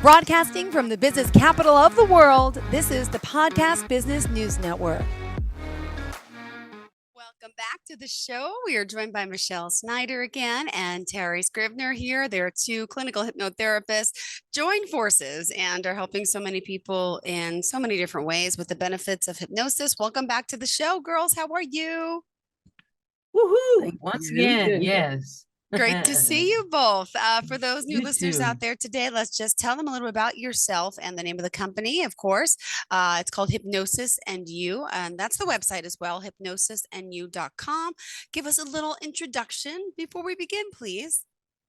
Broadcasting from the business capital of the world, this is the Podcast Business News Network. Welcome back to the show. We are joined by Michelle Snider again and Terry Scrivner here. They're two clinical hypnotherapists, joined forces and are helping so many people in so many different ways with the benefits of hypnosis. Welcome back to the show, girls. How are you? Woohoo! Once again, yes. Great to see you both. For those new You listeners too. out there today, let's just tell them a little bit about yourself and the name of the company, of course. It's called Hypnosis and You, and that's the website as well, hypnosisandyou.com. Give us a little introduction before we begin, please.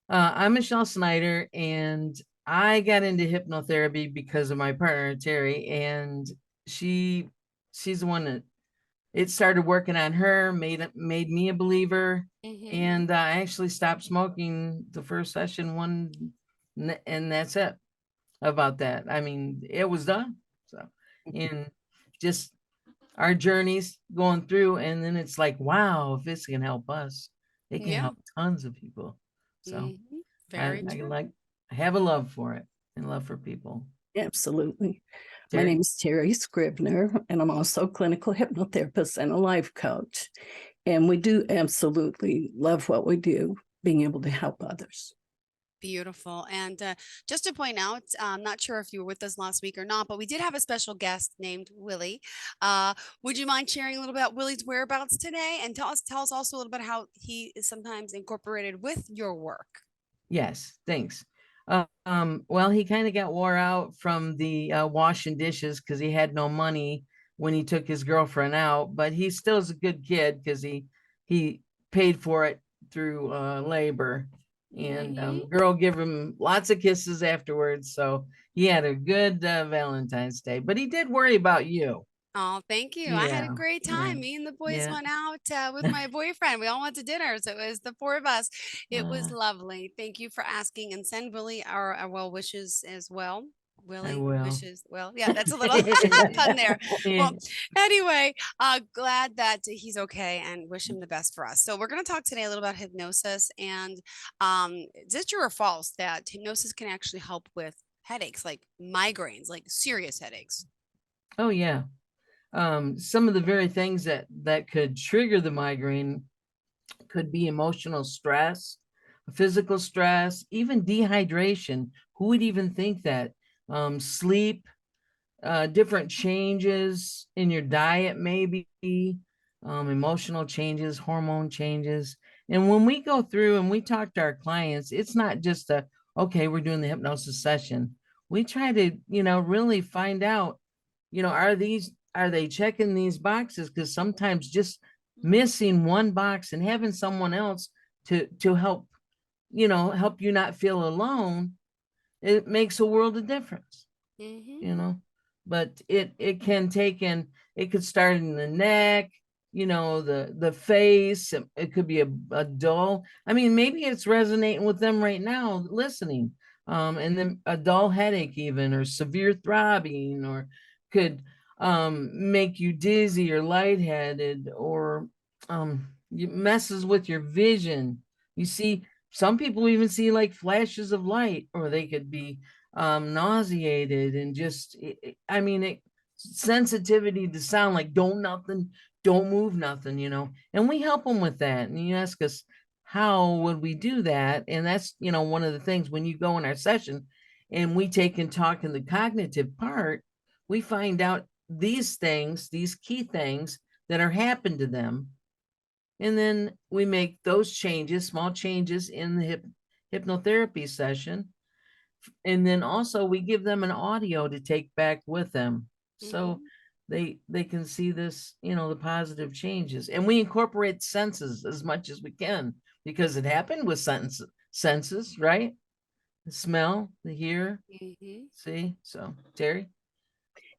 I'm Michelle Snider, and I got into hypnotherapy because of my partner Terry, and she's the one that it started working on her, made me a believer, and I actually stopped smoking the first session and that's it about that. I mean, it was done. So, and just our journeys going through, and then it's like, wow, if this can help us, it can help tons of people. So I have a love for it and love for people. Absolutely. Terry? My name is Terry Scrivner, and I'm also a clinical hypnotherapist and a life coach. And we do absolutely love what we do, being able to help others. Beautiful. And just to point out, I'm not sure if you were with us last week or not, but we did have a special guest named Willie. Would you mind sharing a little bit about Willie's whereabouts today, and tell us also a little bit how he is sometimes incorporated with your work? Yes, thanks. Well, he kind of got wore out from the washing dishes because he had no money when he took his girlfriend out, but he still is a good kid because he paid for it through labor. And girl gave him lots of kisses afterwards, so he had a good Valentine's Day. But he did worry about you. Oh, thank you. I had a great time. Me and the boys went out with my boyfriend. We all went to dinner. So it was the four of us. It was lovely. Thank you for asking, and send Willie our well wishes as well. Willie wishes well. Yeah, that's a little pun there. Well, anyway, glad that he's okay and wish him the best for us. So we're going to talk today a little about hypnosis, and is it true or false that hypnosis can actually help with headaches, like migraines, like serious headaches? Oh yeah. Some of the very things that could trigger the migraine could be emotional stress, physical stress, even dehydration. Who would even think that? Sleep, different changes in your diet, maybe, emotional changes, hormone changes. And when we go through and we talk to our clients, it's not just okay, we're doing the hypnosis session. We try to, really find out, are they checking these boxes? Because sometimes just missing one box and having someone else to help, help you not feel alone, it makes a world of difference. But it can take in, it could start in the neck, the face. It could be a dull, I mean, maybe it's resonating with them right now listening, and then a dull headache even, or severe throbbing, or could make you dizzy or lightheaded, or messes with your vision. You see, some people even see like flashes of light, or they could be nauseated, and just, sensitivity to sound, like don't move nothing, and we help them with that. And you ask us, how would we do that? And that's, one of the things when you go in our session and we take and talk in the cognitive part, we find out these things, these key things that are happened to them. And then we make those changes, small changes in the hypnotherapy session. And then also we give them an audio to take back with them. So they can see this, the positive changes. And we incorporate senses as much as we can, because it happened with senses, right? The smell, the hear, see. So Terry?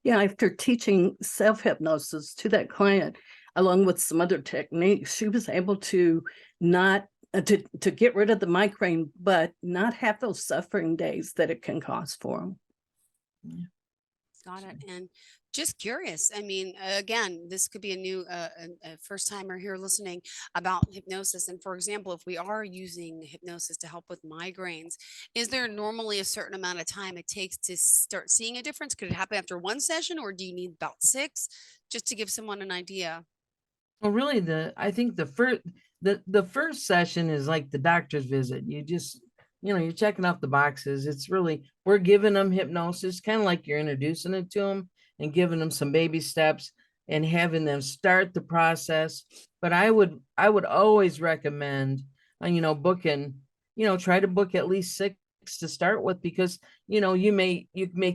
Yeah, after teaching self-hypnosis to that client, along with some other techniques, she was able to not to get rid of the migraine, but not have those suffering days that it can cause for them. Got it. And Just curious. I mean, again, this could be a new, a first timer here listening about hypnosis. And for example, if we are using hypnosis to help with migraines, is there normally a certain amount of time it takes to start seeing a difference? Could it happen after one session, or do you need about six? Just to give someone an idea. Well, really, I think the first session is like the doctor's visit. You just, you're checking off the boxes. It's really, we're giving them hypnosis, kind of like you're introducing it to them and giving them some baby steps and having them start the process. But I would always recommend, booking, try to book at least 6 to start with, because you may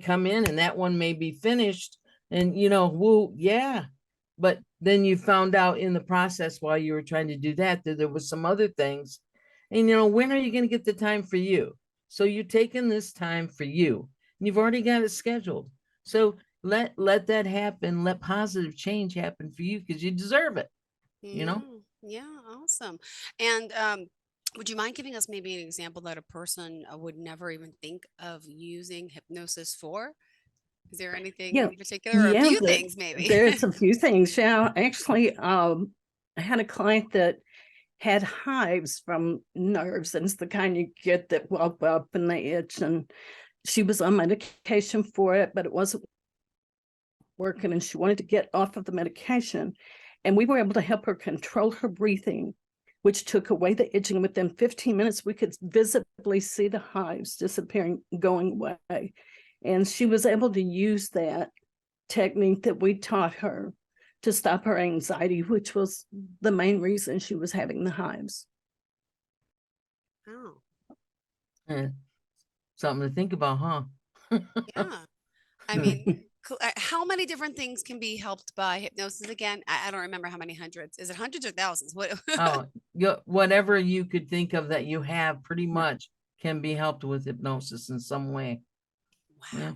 come in and that one may be finished, and woo, yeah. But then you found out in the process while you were trying to do that there was some other things. And when are you going to get the time for you? So you're taking this time for you. You've already got it scheduled. So let that happen. Let positive change happen for you, because you deserve it. Yeah, yeah, awesome. And would you mind giving us maybe an example that a person would never even think of using hypnosis for? Is there anything Yeah, in particular, or a few things maybe? there's a few things. Yeah, actually, I had a client that had hives from nerves, and it's the kind you get that whelp up and they itch, and she was on medication for it, but it wasn't working, and she wanted to get off of the medication. And we were able to help her control her breathing, which took away the itching. Within 15 minutes, we could visibly see the hives disappearing, going away. And she was able to use that technique that we taught her to stop her anxiety, which was the main reason she was having the hives. Oh, Something to think about, huh? yeah. I mean, how many different things can be helped by hypnosis again? I don't remember how many hundreds. Is it hundreds or thousands? What? Oh, whatever you could think of that you have pretty much can be helped with hypnosis in some way. Wow. Yeah.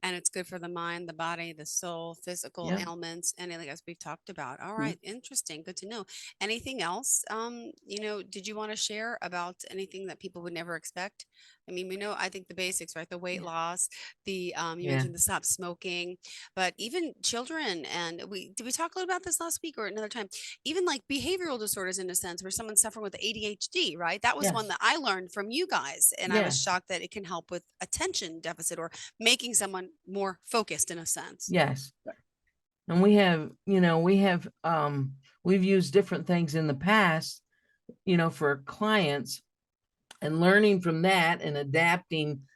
And it's good for the mind, the body, the soul, physical Yeah. ailments, anything else we've talked about. All right, interesting. Good to know. Anything else? Did you want to share about anything that people would never expect? I mean, we know, I think the basics, right? The weight loss, the you Yeah. mentioned the stop smoking, but even children, and did we talk a little about this last week or another time? Even like behavioral disorders in a sense, where someone's suffering with ADHD, right? That was one Yes. that I learned from you guys, and I was Yes. shocked that it can help with attention deficit, or making someone more focused in a sense. Yes. And we've used different things in the past, for clients, and learning from that and adapting,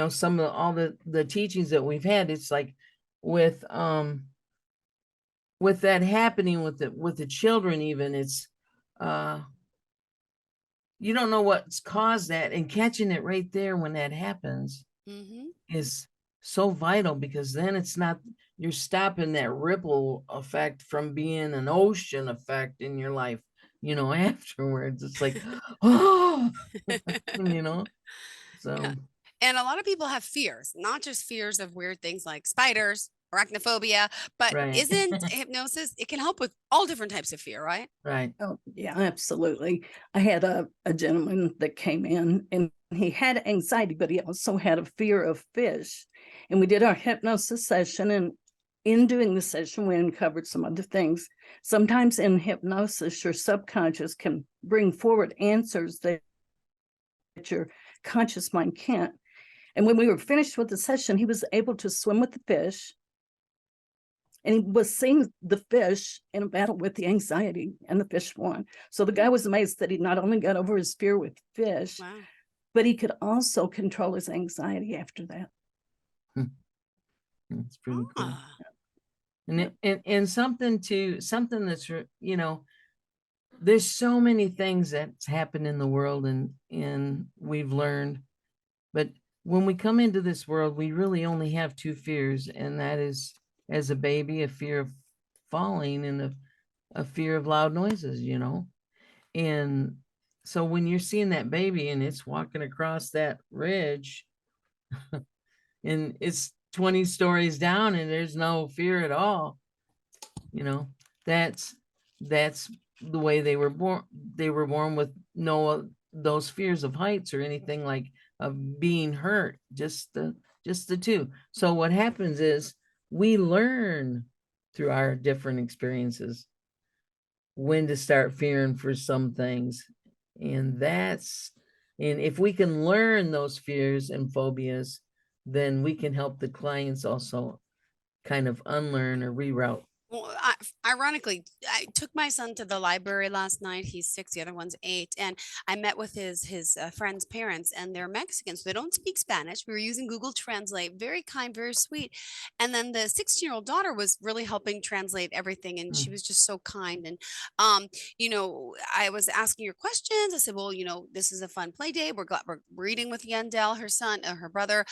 some of all the teachings that we've had. It's like with that happening with the children, even it's you don't know what's caused that, and catching it right there when that happens is so vital, because then it's not, you're stopping that ripple effect from being an ocean effect in your life, afterwards. It's like, oh, Yeah. so And a lot of people have fears, not just fears of weird things like spiders, arachnophobia, but right. isn't hypnosis, it can help with all different types of fear, right? Right. Oh, yeah, absolutely. I had a gentleman that came in, and he had anxiety, but he also had a fear of fish. And we did our hypnosis session, and in doing the session, we uncovered some other things. Sometimes in hypnosis, your subconscious can bring forward answers that your conscious mind can't. And when we were finished with the session, he was able to swim with the fish, and he was seeing the fish in a battle with the anxiety, and the fish won. So the guy was amazed that he not only got over his fear with fish, Wow. but he could also control his anxiety after that. It's pretty cool. Ah, And something that's, there's so many things that's happened in the world, and we've learned, but when we come into this world, we really only have two fears, and that is, as a baby, a fear of falling, and a fear of loud noises, and so when you're seeing that baby and it's walking across that ridge and it's 20 stories down and there's no fear at all, that's the way they were born. They were born with no those fears of heights or anything, like of being hurt, just the two. So what happens is, we learn through our different experiences when to start fearing for some things. And if we can learn those fears and phobias, then we can help the clients also kind of unlearn or reroute. Well, ironically, I took my son to the library last night. He's 6, the other one's 8, and I met with his friend's parents, and they're Mexican, so they don't speak Spanish. We were using Google Translate, very kind, very sweet. And then the 16-year-old daughter was really helping translate everything, and she was just so kind. And I was asking her questions. I said, well, this is a fun play day. We're reading with Yandel, her son, her brother.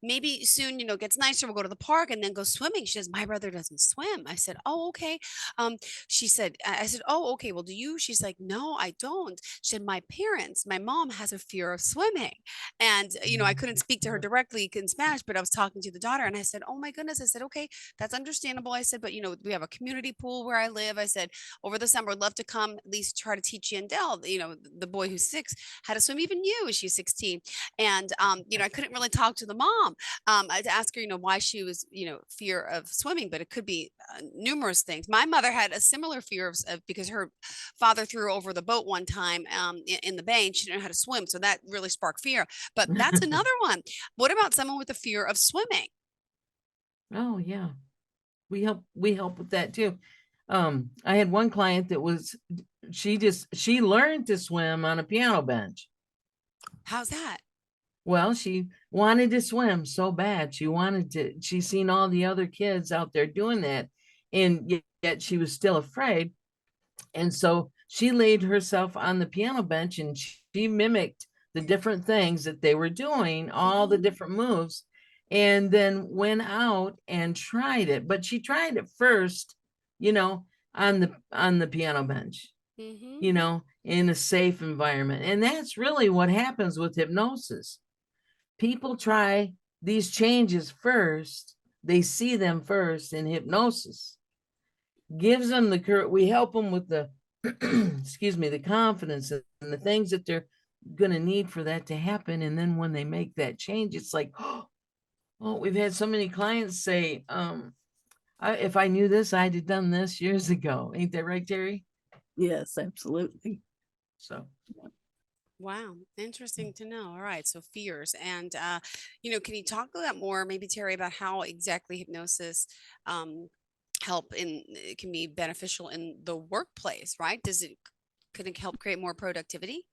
Maybe soon, gets nicer. We'll go to the park and then go swimming. She says, my brother doesn't swim. I said, oh, okay. She said, I said, oh, okay. Well, do you? She's like, no, I don't. She said, my mom has a fear of swimming. And, I couldn't speak to her directly in Spanish, but I was talking to the daughter and I said, oh my goodness. I said, okay, that's understandable. I said, but we have a community pool where I live. I said, over the summer, I'd love to come at least try to teach Yandel, the boy who's 6, how to swim, even you, she's 16. And, I couldn't really talk to the mom to ask her, why she was, fear of swimming, but it could be numerous things. My mother had a similar fear of because her father threw her over the boat one time in the bay and she didn't know how to swim. So that really sparked fear. But that's another one. What about someone with a fear of swimming? Oh yeah. We help with that too. I had one client that was she learned to swim on a piano bench. How's that? Well, she wanted to swim so bad. She's seen all the other kids out there doing that, and yet she was still afraid. And so she laid herself on the piano bench and she mimicked the different things that they were doing, all the different moves, and then went out and tried it. But she tried it first, on the piano bench, in a safe environment. And that's really what happens with hypnosis. People try these changes first. They see them first in hypnosis. Gives them we help them with the, excuse me, the confidence and the things that they're going to need for that to happen. And then when they make that change, it's like, oh, we've had so many clients say, if I knew this, I'd have done this years ago. Ain't that right, Terry? Yes, absolutely. So. Wow, interesting to know. All right, so fears, and can you talk a little more, maybe Terry, about how exactly hypnosis it can be beneficial in the workplace, right? Can it help create more productivity?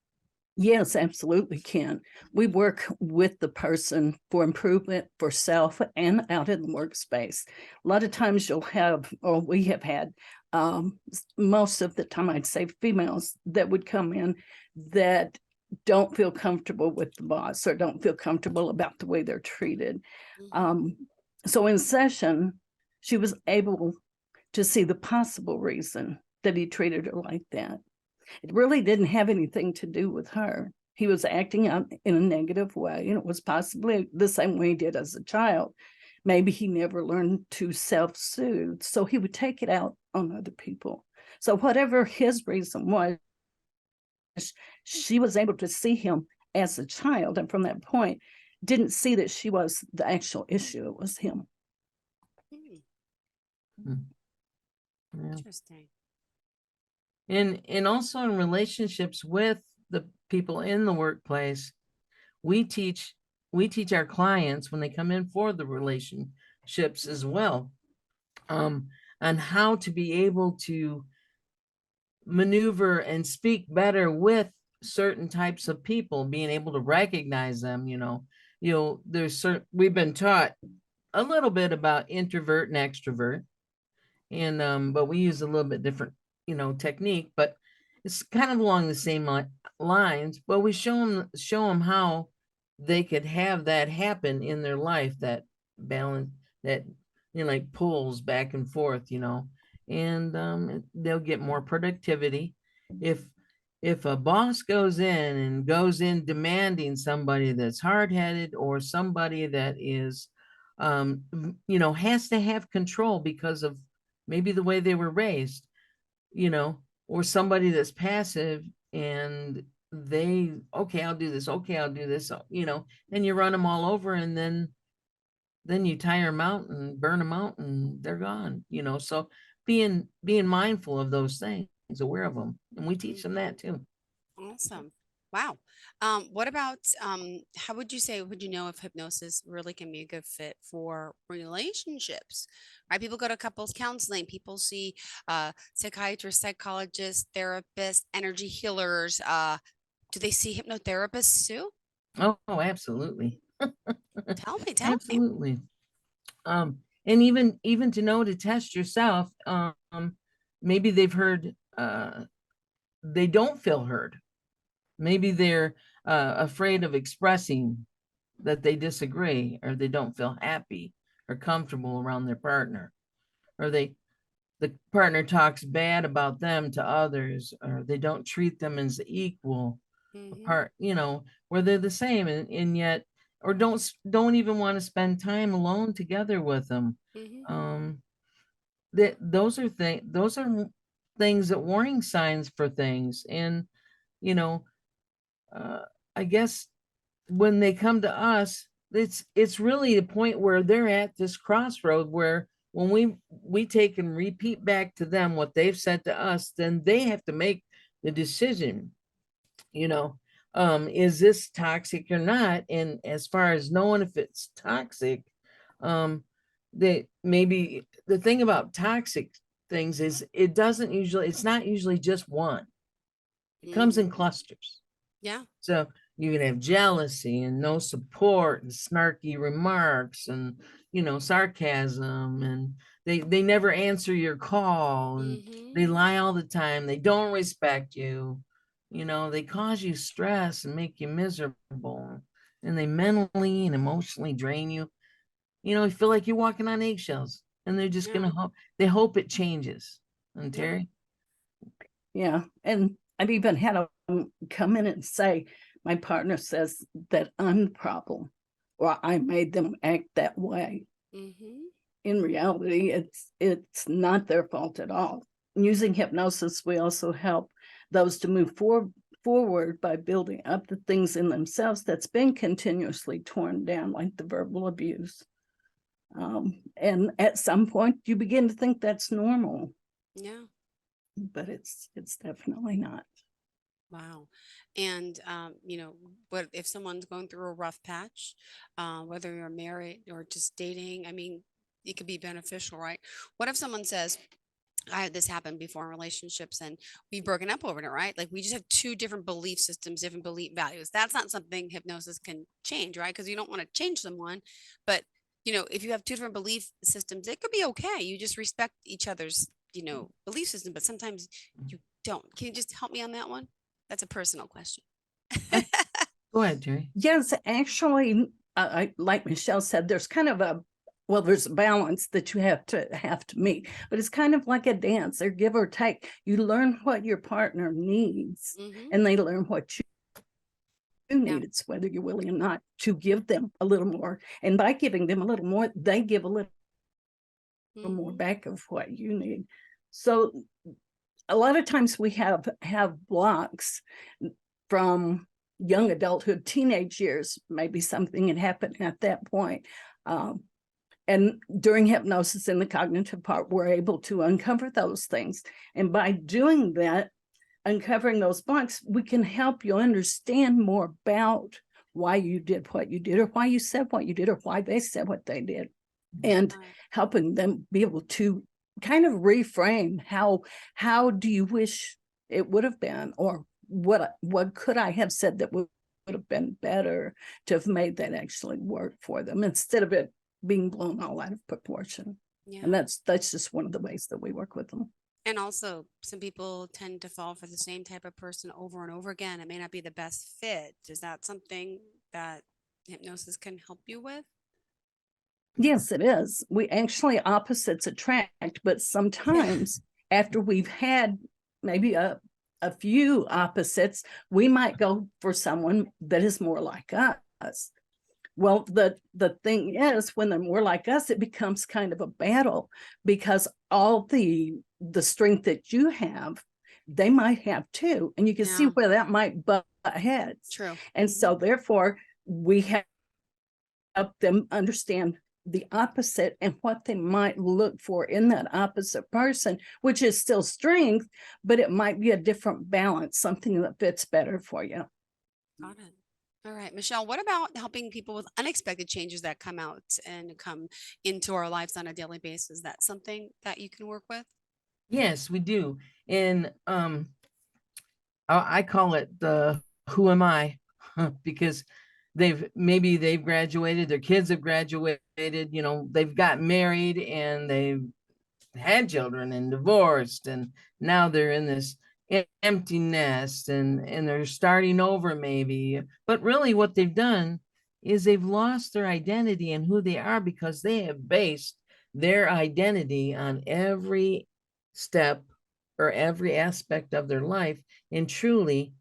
Yes, absolutely can. We work with the person for improvement for self and out in the workspace. A lot of times we have had, most of the time, I'd say females that would come in that don't feel comfortable with the boss or don't feel comfortable about the way they're treated. So in session, she was able to see the possible reason that he treated her like that. It really didn't have anything to do with her. He was acting out in a negative way, and it was possibly the same way he did as a child. Maybe he never learned to self-soothe, so he would take it out on other people. So whatever his reason was, she was able to see him as a child, and from that point, didn't see that she was the actual issue. It was him. Interesting. And also in relationships with the people in the workplace, we teach our clients when they come in for the relationships as well, on how to be able to maneuver and speak better with certain types of people, being able to recognize them. We've been taught a little bit about introvert and extrovert, and but we use a little bit different technique, but it's kind of along the same lines. But we show them how they could have that happen in their life, that balance, that like pulls back and forth, and they'll get more productivity. If a boss goes in demanding somebody that's hard-headed or somebody that is has to have control because of maybe the way they were raised, or somebody that's passive and okay, I'll do this, and you run them all over, and then then you tire them out and burn them out and they're gone, you know. So being mindful of those things, aware of them, and we teach them that too. Awesome. Wow. What about how would you say, would you know if hypnosis really can be a good fit for relationships? Right? People go to couples counseling, people see psychiatrists, psychologists, therapists, energy healers. Do they see hypnotherapists too? Oh, absolutely. Tell me. Absolutely. And even to know to test yourself, maybe they've heard they don't feel heard. Maybe they're afraid of expressing that they disagree, or they don't feel happy or comfortable around their partner, or the partner talks bad about them to others, or they don't treat them as equal, Mm-hmm. apart, you know, where they're the same, and yet, or don't even want to spend time alone together with them. Mm-hmm. um that those are things, that warning signs for things. And you know, uh I guess when they come to us, it's really the point where they're at this crossroad, where when we take and repeat back to them what they've said to us, then they have to make the decision, you know, is this toxic or not? And as far as knowing if it's toxic, that maybe the thing about toxic things is it's not usually just one. It comes Mm. in clusters. Yeah. So you can have jealousy and no support and snarky remarks and, you know, sarcasm, and they never answer your call, and Mm-hmm. they lie all the time. They don't respect you. You know, they cause you stress and make you miserable, and they mentally and emotionally drain you. You know, you feel like you're walking on eggshells, and they're just Yeah. gonna they hope it changes. And Yeah. Terry? Yeah. And I've even had them come in and say, my partner says that I'm the problem, or I made them act that way. Mm-hmm. In reality, it's not their fault at all. Using hypnosis, we also help those to move forward by building up the things in themselves that's been continuously torn down, like the verbal abuse. And at some point, you begin to think that's normal, Yeah. but it's definitely not. Wow. And, what if someone's going through a rough patch, whether you're married or just dating? I mean, it could be beneficial, right? What if someone says, I had this happen before in relationships and we've broken up over it, right? Like we just have two different belief systems, different belief values. That's not something hypnosis can change, right? Because you don't want to change someone. But, if you have two different belief systems, it could be okay. You just respect each other's, belief system, but sometimes you don't. Can you just help me on that one? That's a personal question. Go ahead, Terry. Yes, actually, like Michelle said, there's kind of there's a balance that you have to meet, but it's kind of like a dance, or give or take. You learn what your partner needs, Mm-hmm. and they learn what you need. Yeah. It's whether you're willing or not to give them a little more, and by giving them a little more, they give a little more Mm-hmm. back of what you need. So a lot of times we have blocks from young adulthood, teenage years, maybe something had happened at that point. And during hypnosis in the cognitive part, we're able to uncover those things. And by doing that, uncovering those blocks, we can help you understand more about why you did what you did, or why you said what you did, or why they said what they did, and helping them be able to kind of reframe how do you wish it would have been, or what could I have said that would have been better to have made that actually work for them, instead of it being blown all out of proportion. Yeah. And that's just one of the ways that we work with them. And also, some people tend to fall for the same type of person over and over again. It may not be the best fit. Is that something that hypnosis can help you with? Yes, it is. We actually, opposites attract, but sometimes after we've had maybe a few opposites, we might go for someone that is more like us. Well, the thing is, when they're more like us, it becomes kind of a battle, because all the strength that you have, they might have too. And you can see where that might butt heads. True. And so therefore, we help them understand the opposite and what they might look for in that opposite person, which is still strength, but it might be a different balance, something that fits better for you. Got it. All right, Michelle, what about helping people with unexpected changes that come out and come into our lives on a daily basis? That's something that you can work with? Yes, we do. And I call it the who am I? Because they've graduated, their kids have graduated, they've got married and they've had children and divorced, and now they're in this empty nest, and they're starting over maybe. But really what they've done is they've lost their identity and who they are, because they have based their identity on every step or every aspect of their life, and truly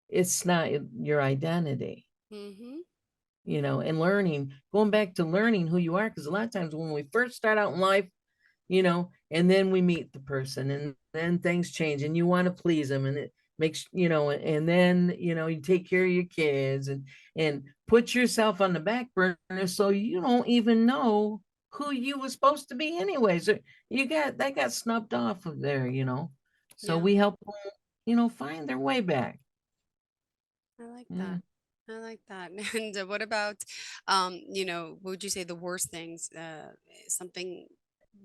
it's not your identity. Mm-hmm. And going back to learning who you are, because a lot of times when we first start out in life, and then we meet the person, and then things change and you want to please them, and it makes, and then, you take care of your kids and put yourself on the back burner, so you don't even know who you was supposed to be anyways. That got snubbed off of there, so Yeah, we help them, find their way back. I like Yeah. that. I like that. And what about, what would you say the worst things, something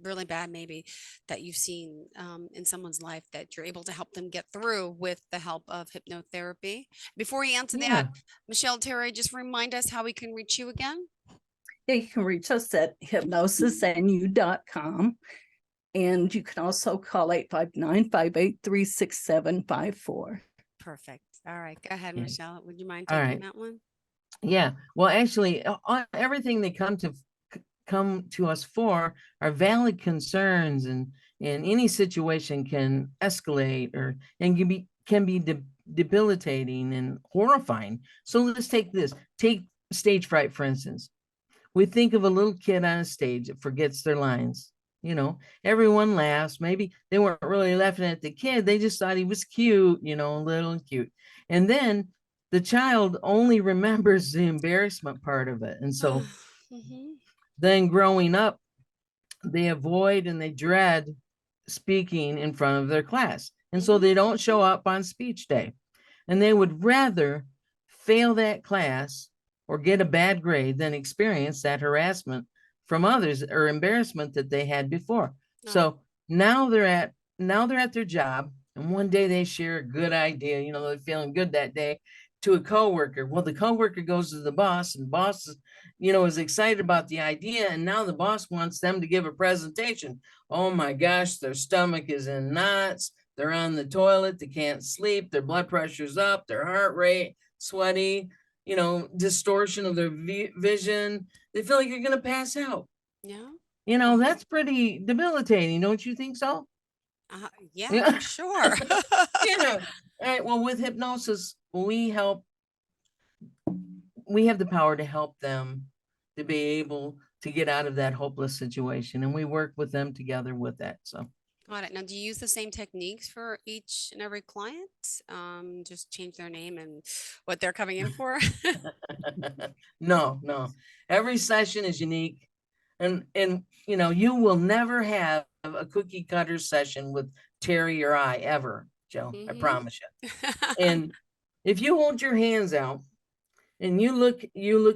really bad maybe that you've seen in someone's life that you're able to help them get through with the help of hypnotherapy? Before you answer that, Yeah. Michelle, Terry, just remind us how we can reach you again. Yeah, you can reach us at hypnosisnu.com. And you can also call 859-583-6754. Perfect. All right. Go ahead, Yeah. Michelle. Would you mind All taking right. that one? Yeah. Well, actually, everything they come to us for are valid concerns, and any situation can escalate and can be debilitating and horrifying. So let's take stage fright, for instance. We think of a little kid on a stage that forgets their lines. Everyone laughs. Maybe they weren't really laughing at the kid. They just thought he was cute, little and cute. And then the child only remembers the embarrassment part of it. And so Mm-hmm. then growing up, they avoid and they dread speaking in front of their class. And so Mm-hmm. they don't show up on speech day. And they would rather fail that class or get a bad grade than experience that harassment from others or embarrassment that they had before. Oh, So now they're at their job, and one day they share a good idea, they're feeling good that day, to a coworker. Well, the coworker goes to the boss, and the boss is excited about the idea, and now the boss wants them to give a presentation. Oh my gosh, their stomach is in knots. They're on the toilet. They can't sleep. Their blood pressure's up. Their heart rate, sweaty, distortion of their vision. They feel like you're going to pass out. yeah. That's pretty debilitating. Don't you think so? Yeah, for sure. Yeah. All right. Well, with hypnosis, we have the power to help them to be able to get out of that hopeless situation. And we work with them together with that. So. Got it. Now, do you use the same techniques for each and every client? Just change their name and what they're coming in for? No. Every session is unique. And you will never have a cookie cutter session with Terry or I ever, Joe. I Mm-hmm. promise you. And if you hold your hands out and you look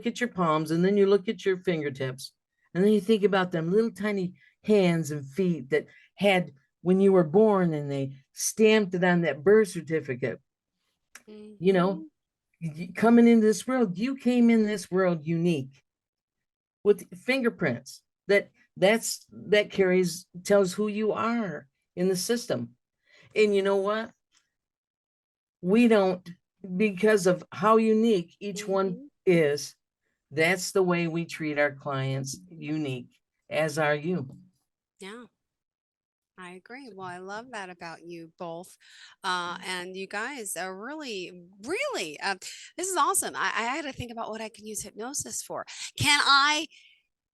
at your palms, and then you look at your fingertips, and then you think about them little tiny hands and feet that had when you were born, and they stamped it on that birth certificate. Mm-hmm. Coming into this world, you came in this world unique with fingerprints that tells who you are in the system. And you know what? We don't, because of how unique each one Mm-hmm. is, that's the way we treat our clients, unique, as are you. Yeah. I agree. Well, I love that about you both. And you guys are really, really, this is awesome. I had to think about what I can use hypnosis for. Can I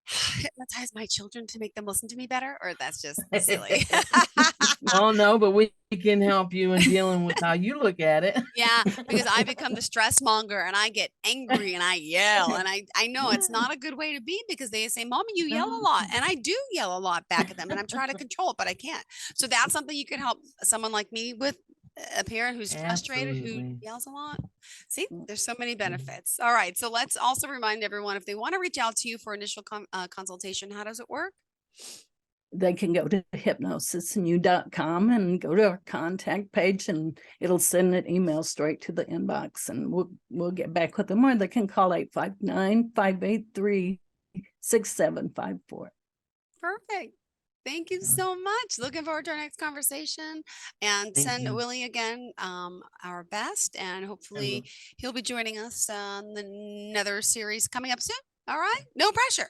hypnotize my children to make them listen to me better, or that's just silly. Oh no, but we can help you in dealing with how you look at it. Yeah, because I become the stress monger and I get angry and I yell, and I know it's not a good way to be, because they say, "Mommy, you yell a lot," and I do yell a lot back at them, and I'm trying to control it, but I can't. So that's something you could help someone like me with, a parent who's frustrated, who Absolutely. yells a lot. See, there's so many benefits. All right, so let's also remind everyone, if they want to reach out to you for initial consultation, how does it work? They can go to hypnosisnew.com and go to our contact page, and it'll send an email straight to the inbox, and we'll get back with them, or they can call 859-583-6754. Perfect. Thank you so much. Looking forward to our next conversation, and Thank send you. Willie again our best, and hopefully he'll be joining us on another series coming up soon. All right. No pressure.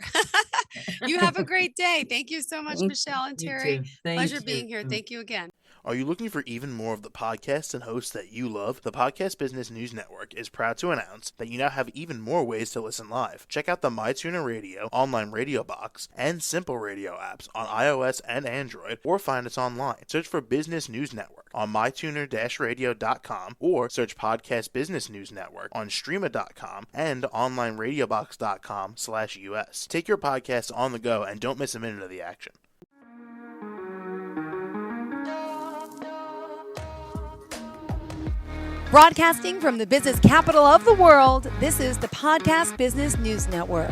You have a great day. Thank you so much, Michelle and You Terry. too. Thank Pleasure you. being here. Thank you again. Are you looking for even more of the podcasts and hosts that you love? The Podcast Business News Network is proud to announce that you now have even more ways to listen live. Check out the MyTuner Radio, online radio box, and Simple Radio apps on iOS and Android, or find us online. Search for Business News Network on mytuner-radio.com, or search Podcast Business News Network on streama.com and onlineradiobox.com/US. Take your podcast on the go and don't miss a minute of the action. Broadcasting from the business capital of the world, this is the Podcast Business News Network.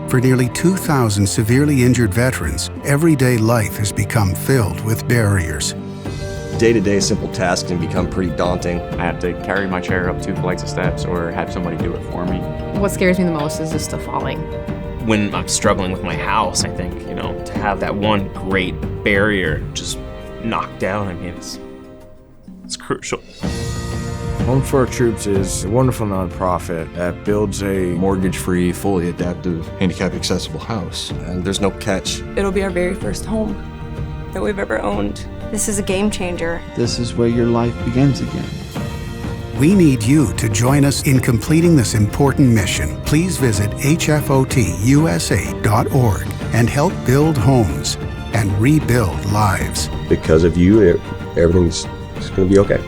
For nearly 2,000 severely injured veterans, everyday life has become filled with barriers. Day-to-day simple tasks can become pretty daunting. I have to carry my chair up 2 flights of steps or have somebody do it for me. What scares me the most is just the falling. When I'm struggling with my house, I think, to have that one great barrier just knocked down, it's crucial. Home for Our Troops is a wonderful nonprofit that builds a mortgage-free, fully adaptive, handicap-accessible house. And there's no catch. It'll be our very first home that we've ever owned. This is a game changer. This is where your life begins again. We need you to join us in completing this important mission. Please visit hfotusa.org and help build homes and rebuild lives. Because of you, everything's going to be okay.